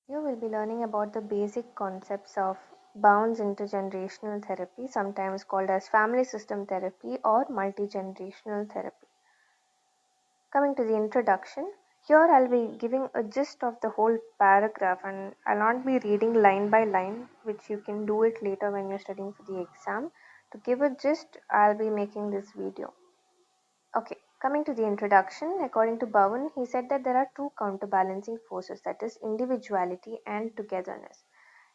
You will be learning about the basic concepts of Bounds intergenerational therapy, sometimes called as family system therapy or multi-generational therapy. Coming to the introduction, here I'll be giving a gist of the whole paragraph and I'll not be reading line by line, which you can do it later when you're studying for the exam. To give a gist, I'll be making this video. Okay, coming to the introduction, according to Bhavan, he said that there are two counterbalancing forces, that is individuality and togetherness.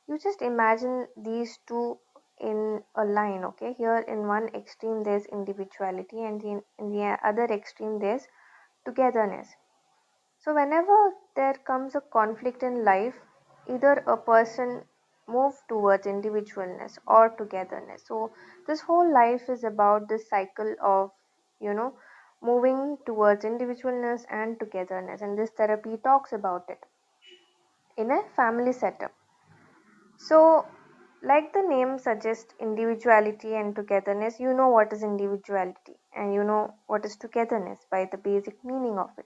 You just imagine these two in a line, okay? Here in one extreme there's individuality and in the other extreme there's togetherness. So whenever there comes a conflict in life, either a person move towards individualness or togetherness. So this whole life is about this cycle of, you know, moving towards individualness and togetherness, and this therapy talks about it in a family setup. So, like the name suggests, individuality and togetherness, you know what is individuality and you know what is togetherness by the basic meaning of it.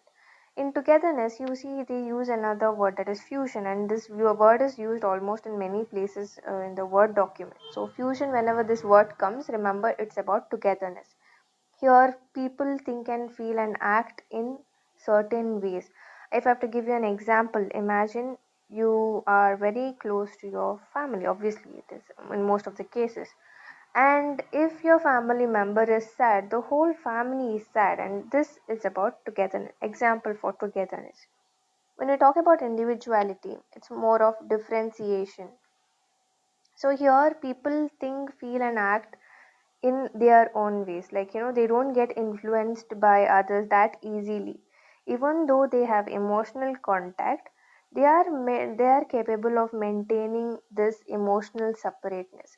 In togetherness, you see they use another word, that is fusion, and this word is used almost in many places in the Word document. So, fusion, whenever this word comes, remember it's about togetherness. Here, people think and feel and act in certain ways. If I have to give you an example, imagine you are very close to your family. Obviously, it is in most of the cases. And if your family member is sad, the whole family is sad, and this is about togetherness. Example for togetherness. When we talk about individuality, it's more of differentiation. So here, people think, feel, and act in their own ways, like they don't get influenced by others that easily. Even though they have emotional contact, they are capable of maintaining this emotional separateness.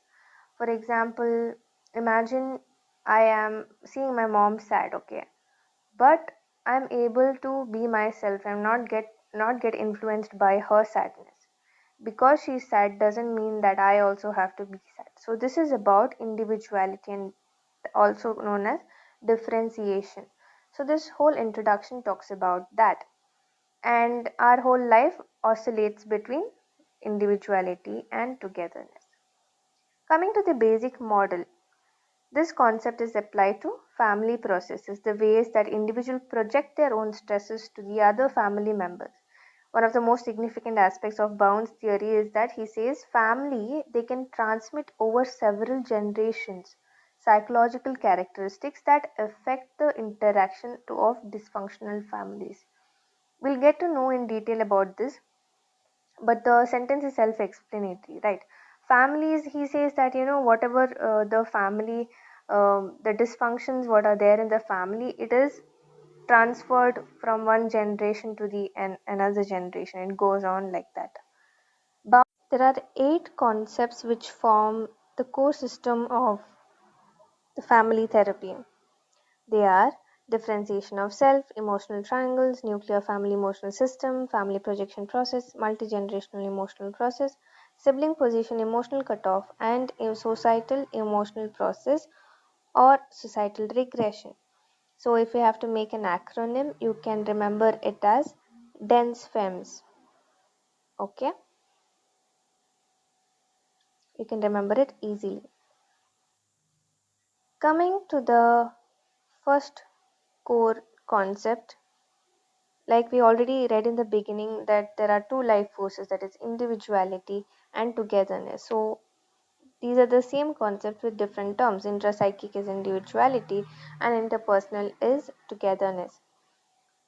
For example, imagine I am seeing my mom sad, okay, but I'm able to be myself. I'm not get influenced by her sadness. Because she's sad doesn't mean that I also have to be sad. So this is about individuality and also known as differentiation. So this whole introduction talks about that. And our whole life oscillates between individuality and togetherness. Coming to the basic model, this concept is applied to family processes, the ways that individuals project their own stresses to the other family members. One of the most significant aspects of Bound's theory is that he says family they can transmit over several generations psychological characteristics that affect the interaction of dysfunctional families. We'll get to know in detail about this, but the sentence is self-explanatory, right? Families, he says that whatever the family, the dysfunctions what are there in the family, it is transferred from one generation to the another generation. It goes on like that. But there are 8 concepts which form the core system of the family therapy. They are differentiation of self, emotional triangles, nuclear family emotional system, family projection process, multi-generational emotional process, sibling position emotional cutoff, and a societal emotional process or societal regression. So if you have to make an acronym, you can remember it as DENS-FEMS. Okay, you can remember it easily. Coming to the first core concept, like we already read in the beginning, that there are two life forces, that is individuality and togetherness. So these are the same concepts with different terms. Intrapsychic is individuality and interpersonal is togetherness.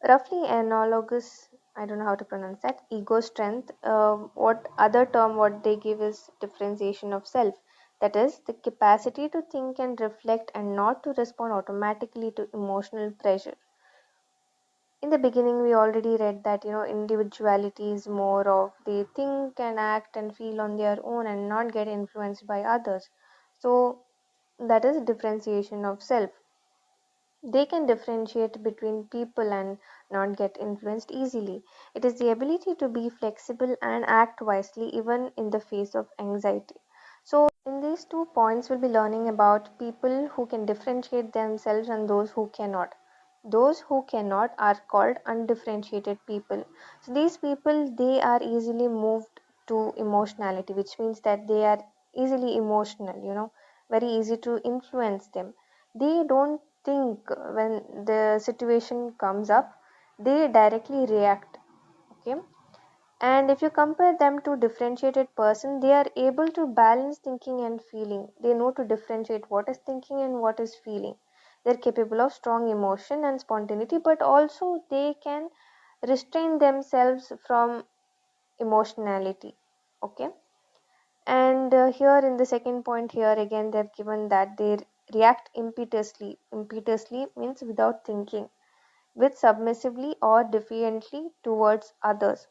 Roughly analogous, I don't know how to pronounce that, ego strength. What other term what they give is differentiation of self, that is the capacity to think and reflect and not to respond automatically to emotional pressure. In the beginning we already read that individuality is more of they think and act and feel on their own and not get influenced by others. So that is differentiation of self. They can differentiate between people and not get influenced easily. It is the ability to be flexible and act wisely even in the face of anxiety. So in these 2 points we'll be learning about people who can differentiate themselves and those who cannot. Those who cannot are called undifferentiated people. So these people, they are easily moved to emotionality, which means that they are easily emotional, very easy to influence them. They don't think when the situation comes up, they directly react. Okay, and if you compare them to differentiated person, they are able to balance thinking and feeling. They know to differentiate what is thinking and what is feeling. They're capable of strong emotion and spontaneity, but also they can restrain themselves from emotionality. Okay, and here in the second point, here again they've given that they react impetuously. Impetuously means without thinking, with submissively or defiantly towards others,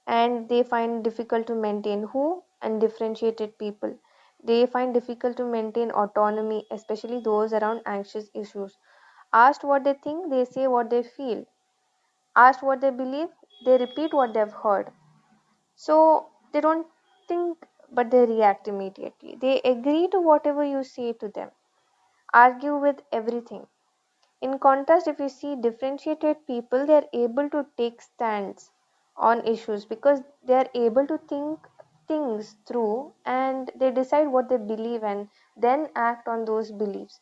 and they find difficult to maintain who undifferentiated people. They find difficult to maintain autonomy, especially those around anxious issues. Asked what they think, they say what they feel. Asked what they believe, they repeat what they've heard. So they don't think, but they react immediately. They agree to whatever you say to them, argue with everything. In contrast, if you see differentiated people, they are able to take stands on issues because they are able to think things through and they decide what they believe and then act on those beliefs.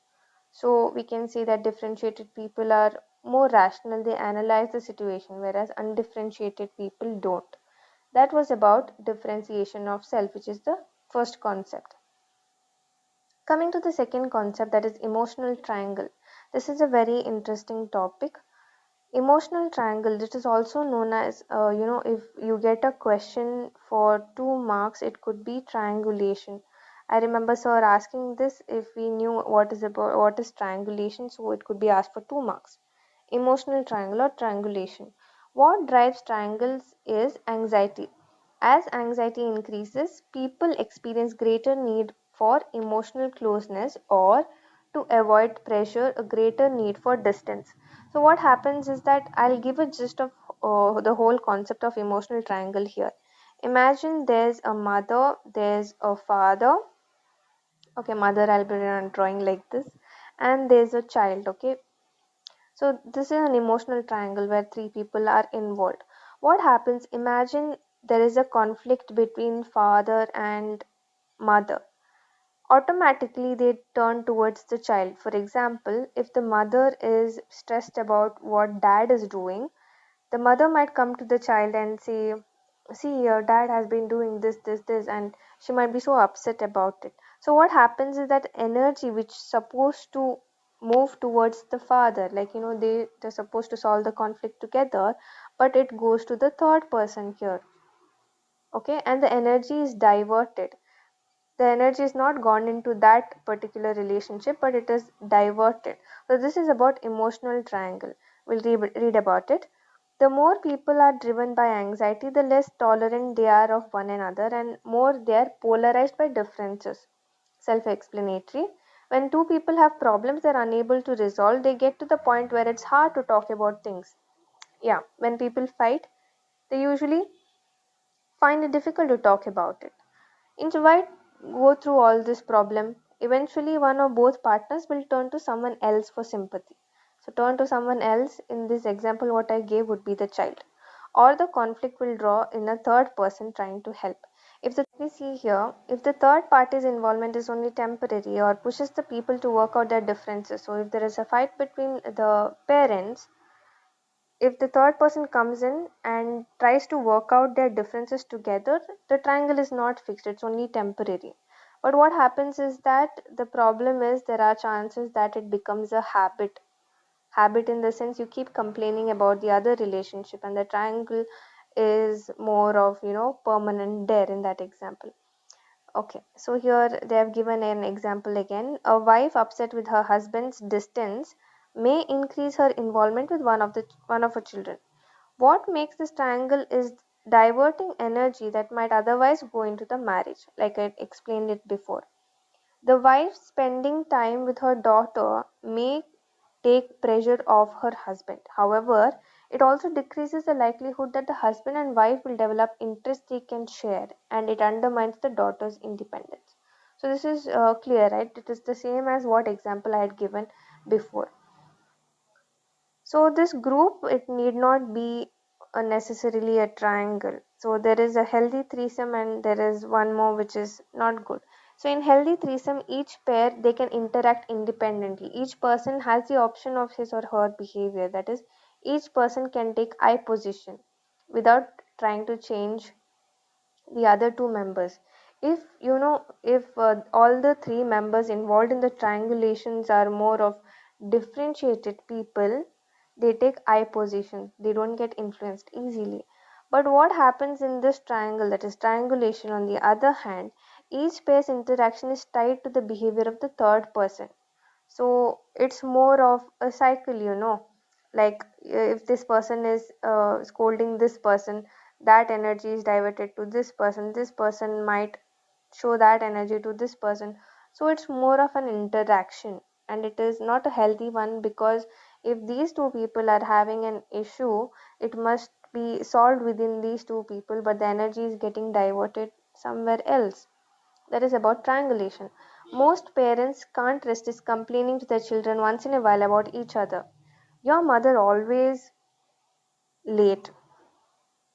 So we can say that differentiated people are more rational, they analyze the situation, whereas undifferentiated people don't. That was about differentiation of self, which is the first concept. Coming to the second concept, that is emotional triangle. This is a very interesting topic. Emotional triangle, this is also known as, if you get a question for 2 marks, it could be triangulation. I remember sir asking this if we knew what is triangulation, so it could be asked for 2 marks. Emotional triangle or triangulation. What drives triangles is anxiety. As anxiety increases, people experience greater need for emotional closeness, or to avoid pressure, a greater need for distance. So, what happens is that I'll give a gist of the whole concept of emotional triangle here. Imagine there's a mother, there's a father. Okay, mother, I'll be drawing like this, and there's a child. Okay, so this is an emotional triangle where three people are involved. What happens? Imagine there is a conflict between father and mother. Automatically they turn towards the child. For example, if the mother is stressed about what dad is doing, the mother might come to the child and say, see, your dad has been doing this, and she might be so upset about it. So what happens is that energy which supposed to move towards the father, like they're supposed to solve the conflict together, but it goes to the third person here. Okay, and the energy is diverted. The energy is not gone into that particular relationship, but it is diverted. So this is about emotional triangle. We'll read about it. The more people are driven by anxiety, the less tolerant they are of one another and more they are polarized by differences. Self-explanatory. When two people have problems they're unable to resolve, they get to the point where it's hard to talk about things. Yeah, when people fight, they usually find it difficult to talk about it. Introvert go through all this problem. Eventually, one or both partners will turn to someone else for sympathy. So, turn to someone else. In this example, what I gave would be the child, or the conflict will draw in a third person trying to help. If the we see here, if the third party's involvement is only temporary or pushes the people to work out their differences, so if there is a fight between the parents, if the third person comes in and tries to work out their differences together, the triangle is not fixed, it's only temporary. But what happens is that the problem is there are chances that it becomes a habit. Habit in the sense you keep complaining about the other relationship, and the triangle is more of permanent there in that example. Okay, so here they have given an example again. A wife upset with her husband's distance may increase her involvement with one of her children. What makes this triangle is diverting energy that might otherwise go into the marriage, like I explained it before. The wife spending time with her daughter may take pressure off her husband. However, it also decreases the likelihood that the husband and wife will develop interests they can share, and it undermines the daughter's independence. So, this is clear, right? It is the same as what example I had given before. So this group, it need not be necessarily a triangle. So there is a healthy threesome and there is one more which is not good. So in healthy threesome, each pair, they can interact independently. Each person has the option of his or her behavior. That is, each person can take I position without trying to change the other two members. If all the three members involved in the triangulations are more of differentiated people, they take I position, they don't get influenced easily. But what happens in this triangle, that is triangulation, on the other hand, each pair's interaction is tied to the behavior of the third person. So it's more of a cycle. Like if this person is scolding this person, that energy is diverted to this person might show that energy to this person. So it's more of an interaction, and it is not a healthy one, because if these two people are having an issue, it must be solved within these two people, but the energy is getting diverted somewhere else. That is about triangulation. Most parents can't resist complaining to their children once in a while about each other. Your mother always late.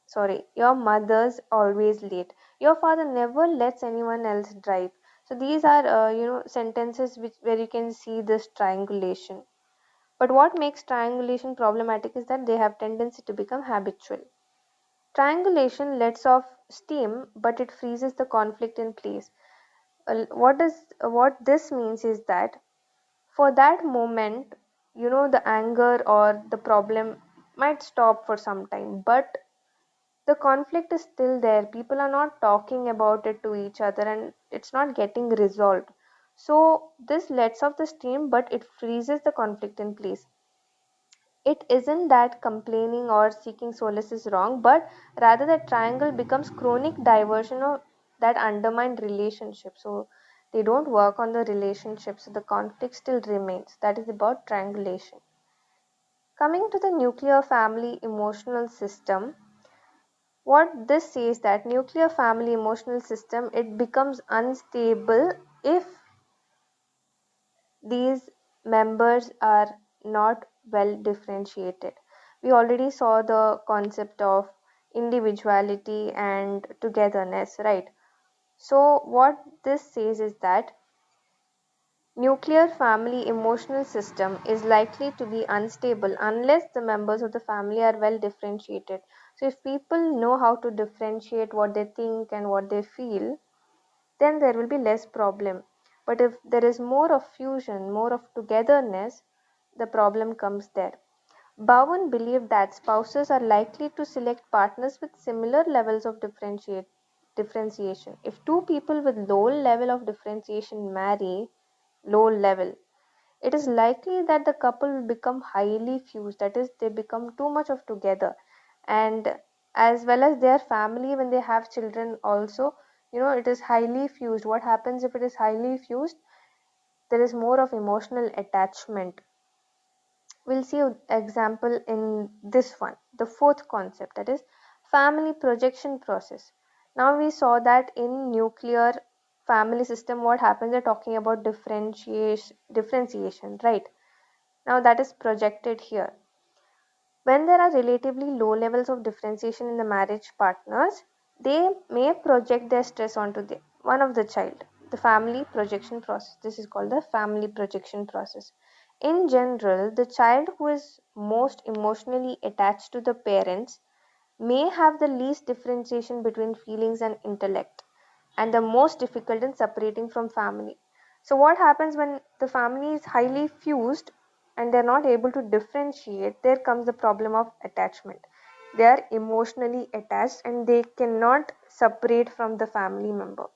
Sorry, your mother's always late. Your father never lets anyone else drive. So these are, sentences where you can see this triangulation. But what makes triangulation problematic is that they have tendency to become habitual. Triangulation lets off steam, but it freezes the conflict in place. What this means is that for that moment, the anger or the problem might stop for some time, but the conflict is still there. People are not talking about it to each other, and it's not getting resolved. So this lets off the steam, but it freezes the conflict in place. It isn't that complaining or seeking solace is wrong, but rather the triangle becomes chronic diversion of that undermined relationship. So they don't work on the relationship, so the conflict still remains. That is about triangulation. Coming to the nuclear family emotional system, what this says that nuclear family emotional system, it becomes unstable if these members are not well differentiated. We already saw the concept of individuality and togetherness, right? So, what this says is that nuclear family emotional system is likely to be unstable unless the members of the family are well differentiated. So, if people know how to differentiate what they think and what they feel, then there will be less problem. But if there is more of fusion, more of togetherness, the problem comes there. Bowen believed that spouses are likely to select partners with similar levels of differentiation. If two people with low level of differentiation marry, low level, it is likely that the couple will become highly fused, that is, they become too much of together. And as well as their family, when they have children also, it is highly fused. What happens if it is highly fused? There is more of emotional attachment. We'll see an example in this one, the fourth concept, that is family projection process. Now we saw that in nuclear family system, what happens, they're talking about differentiation, right? Now that is projected here. When there are relatively low levels of differentiation in the marriage partners, they may project their stress onto one of the child. The family projection process. This is called the family projection process. In general, the child who is most emotionally attached to the parents may have the least differentiation between feelings and intellect, and the most difficult in separating from family. So what happens when the family is highly fused and they're not able to differentiate? There comes the problem of attachment. They are emotionally attached and they cannot separate from the family member.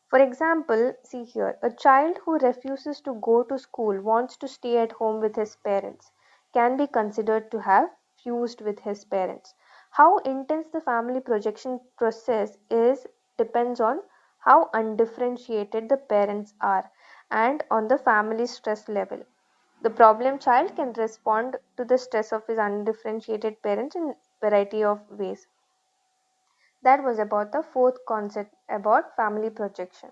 For example, see here, a child who refuses to go to school, wants to stay at home with his parents, can be considered to have fused with his parents. How intense the family projection process is depends on how undifferentiated the parents are and on the family stress level. The problem child can respond to the stress of his undifferentiated parents in variety of ways. That was about the fourth concept about family projection.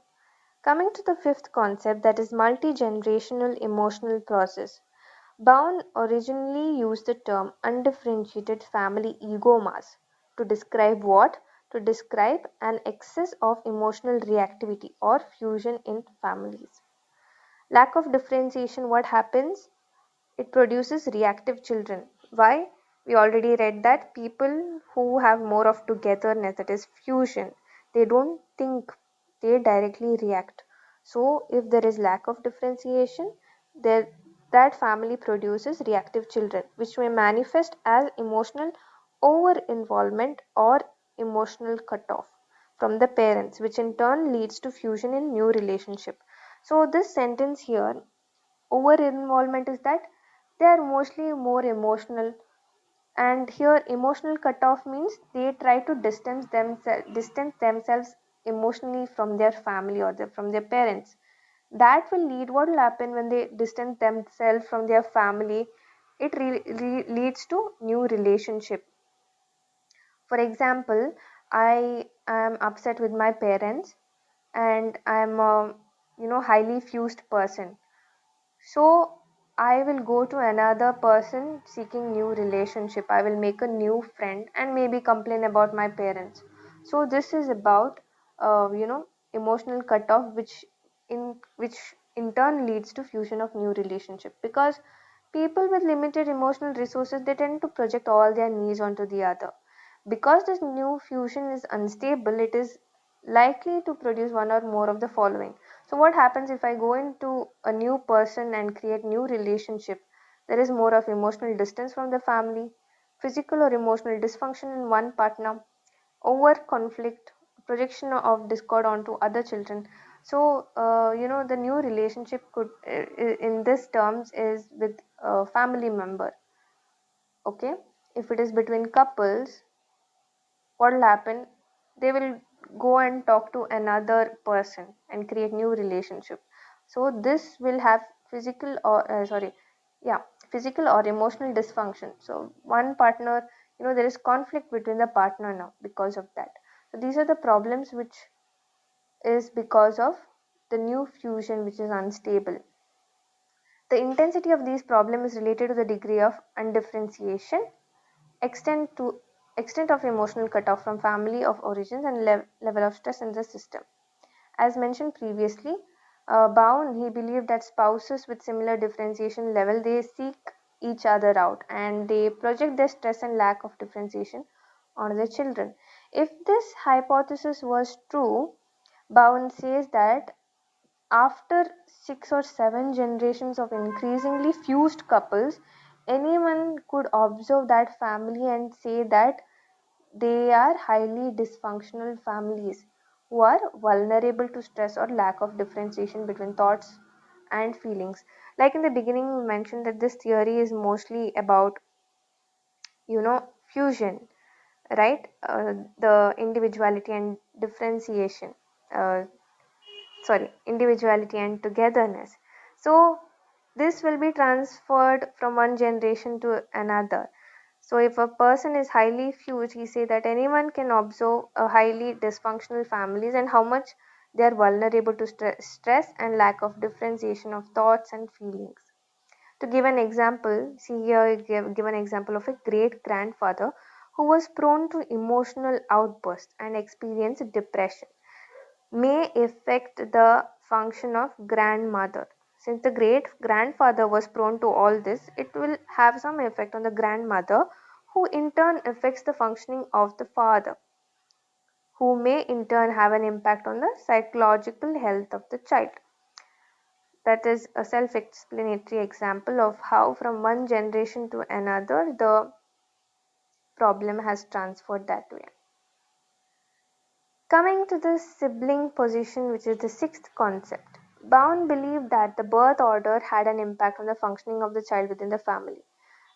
Coming to the fifth concept, that is multi generational emotional process. Bown originally used the term undifferentiated family ego mass to describe what? To describe an excess of emotional reactivity or fusion in families. Lack of differentiation, what happens? It produces reactive children. Why? We already read that people who have more of togetherness, that is fusion, they don't think, they directly react. So if there is lack of differentiation, there that family produces reactive children, which may manifest as emotional over involvement or emotional cutoff from the parents, which in turn leads to fusion in new relationship. So this sentence here, over involvement, is that they are mostly more emotional, and here emotional cutoff means they try to distance themselves emotionally from their family or from their parents. That will lead, what will happen when they distance themselves from their family? It leads to new relationship. For example, I am upset with my parents, and I'm a highly fused person. So I will go to another person seeking new relationship. I will make a new friend and maybe complain about my parents. So this is about emotional cutoff, which in turn leads to fusion of new relationship, because people with limited emotional resources, they tend to project all their needs onto the other. Because this new fusion is unstable, it is likely to produce one or more of the following. So what happens if I go into a new person and create new relationship? There is more of emotional distance from the family, physical or emotional dysfunction in one partner, over conflict, projection of discord onto other children. So the new relationship could, in this terms, is with a family member. Okay, if it is between couples, what will happen? They will go and talk to another person and create new relationship. So this will have physical or sorry yeah physical or emotional dysfunction. So one partner, there is conflict between the partner now because of that. So these are the problems which is because of the new fusion, which is unstable. The intensity of these problems is related to the degree of undifferentiation, extent to extent of emotional cutoff from family of origins, and level of stress in the system. As mentioned previously, Bowen, he believed that spouses with similar differentiation level, they seek each other out and they project their stress and lack of differentiation on their children. If this hypothesis was true, Bowen says that after 6 or 7 generations of increasingly fused couples, anyone could observe that family and say that they are highly dysfunctional families who are vulnerable to stress or lack of differentiation between thoughts and feelings. Like in the beginning, we mentioned that this theory is mostly about, fusion, right? The individuality and differentiation. Uh, individuality and togetherness. So this will be transferred from one generation to another. So if a person is highly fused, he say that anyone can observe a highly dysfunctional families and how much they are vulnerable to stress and lack of differentiation of thoughts and feelings. To give an example, see here, give an example of a great grandfather who was prone to emotional outbursts and experienced depression may affect the function of grandmother. Since the great grandfather was prone to all this, it will have some effect on the grandmother, who in turn affects the functioning of the father, who may in turn have an impact on the psychological health of the child. That is a self explanatory example of how, from one generation to another, the problem has transferred that way. Coming to the sibling position, which is the sixth concept, Bowen believed that the birth order had an impact on the functioning of the child within the family.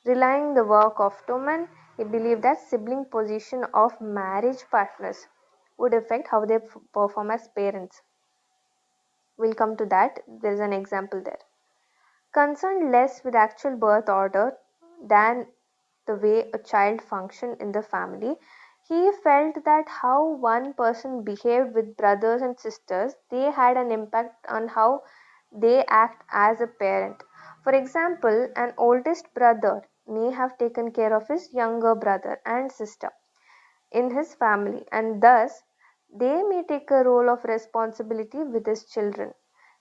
Relying the work of Toman, he believed that sibling position of marriage partners would affect how they perform as parents. We'll come to that. There is an example there. Concerned less with actual birth order than the way a child functioned in the family, he felt that how one person behaved with brothers and sisters, they had an impact on how they act as a parent. For example, an oldest brother may have taken care of his younger brother and sister in his family, and thus they may take a role of responsibility with his children.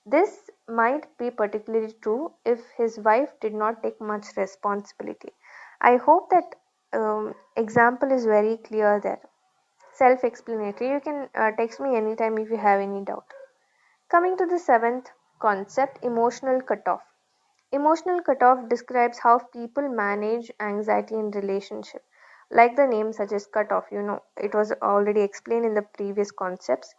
This might be particularly true if his wife did not take much responsibility. I hope that example is very clear there. Self explanatory. You can text me anytime if you have any doubt. Coming to the seventh concept, emotional cutoff. Emotional cutoff describes how people manage anxiety in relationship. Like the name suggests, cutoff, it was already explained in the previous concepts.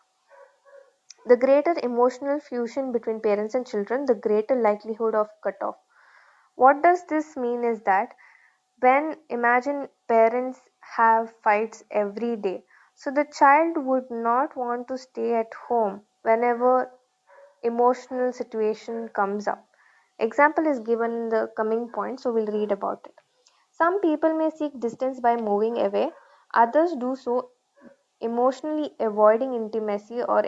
The greater emotional fusion between parents and children, the greater likelihood of cutoff. What does this mean is that when imagine parents have fights every day, so the child would not want to stay at home whenever emotional situation comes up. Example is given in the coming point, so we'll read about it. Some people may seek distance by moving away, others do so emotionally avoiding intimacy or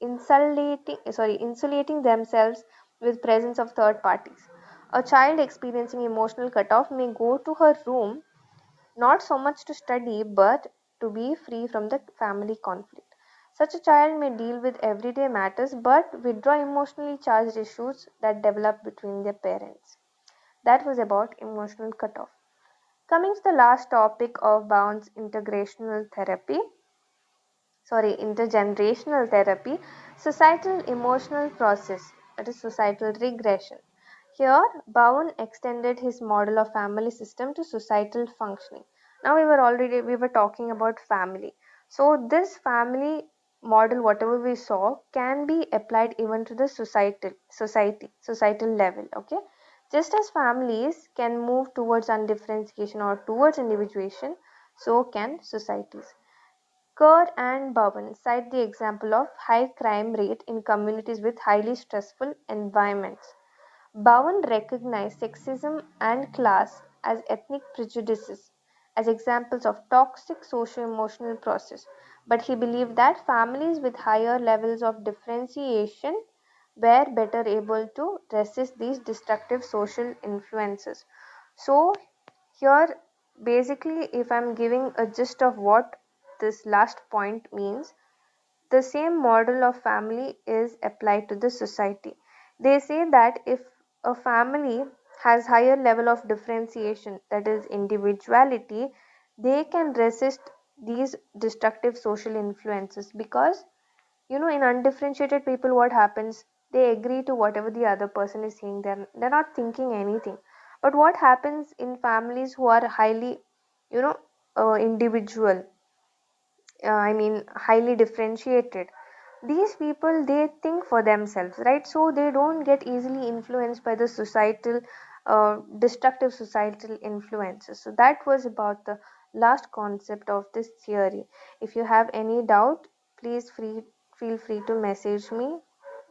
insulating themselves with presence of third parties. A child experiencing emotional cutoff may go to her room not so much to study but to be free from the family conflict. Such a child may deal with everyday matters but withdraw emotionally charged issues that develop between their parents. That was about emotional cutoff. Coming to the last topic of Bounds intergenerational therapy, societal emotional process, that is societal regression. Here, Bowen extended his model of family system to societal functioning. Now we were talking about family. So this family model, whatever we saw, can be applied even to the societal level. Okay, just as families can move towards undifferentiation or towards individuation, so can societies. Kerr and Bowen cite the example of high crime rate in communities with highly stressful environments. Bowen recognized sexism and class as ethnic prejudices as examples of toxic socio-emotional process, but he believed that families with higher levels of differentiation were better able to resist these destructive social influences. So here, basically, if I'm giving a gist of what this last point means, the same model of family is applied to the society. They say that if a family has higher level of differentiation, that is individuality, they can resist these destructive social influences because in undifferentiated people what happens, they agree to whatever the other person is saying. They're not thinking anything. But what happens in families who are highly you know individual, I mean highly differentiated, these people they think for themselves, right? So they don't get easily influenced by the societal destructive societal influences. So that was about the last concept of this theory. If you have any doubt, please feel free to message me,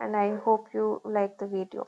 and I hope you like the video.